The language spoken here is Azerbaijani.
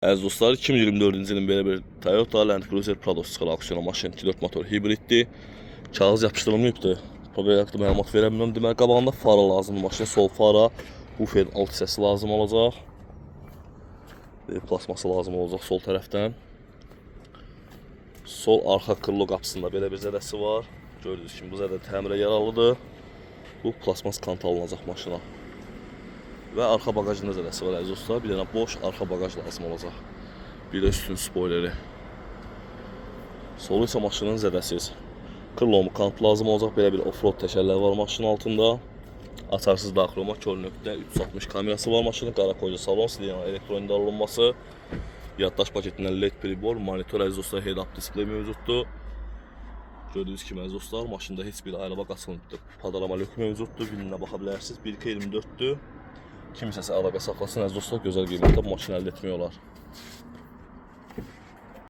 Əziz dostlar, 2024-cü ilin belə bir Toyota Land Cruiser Prado çıxarı aksiyona maşın 2.4 motor hibriddir. Kağız yapışdırılmayıbdır. Proqramda məlumat verə bilmirəm. Deməli, qabağında fara lazımdır maşına, sol fara, buferin alt hissəsi lazım olacaq. Plasması lazım olacaq sol tərəfdən. Sol arxa krilo qapısında belə bir zədəsi var. Gördüyünüz kimi bu zədə təmirə yaralıdır. Bu plasmas kant alınacaq maşına. Və arxa bagajında zədəsi var əziz dostlar. Bir dənə boş arxa bagaj lazım olacaq. Bir də üstün spoileri. Solu isə maşının zədəsiz. Krlomu kant lazım olacaq. Belə bir offroad təşərlər var maşının altında. Açarsız daxiloma kör nöqtə 360 kamerası var maşının. Qarakoyca salon, siliyana elektronik darılınması. Yaddaş paketindən LED pribor, monitor əziz dostlar, head-up display mövcuddur. Gördüyünüz kimi əziz dostlar, maşında heç bir ayrılıq açılmıbdır. Panorama lök mövcuddur. Bilinə baxa bilərsiniz. 1.24-dür. Kimsəsi əlaqə saxlasın əziz dostlar, gözəl qiymətdə bu maşını əldə etmək olar.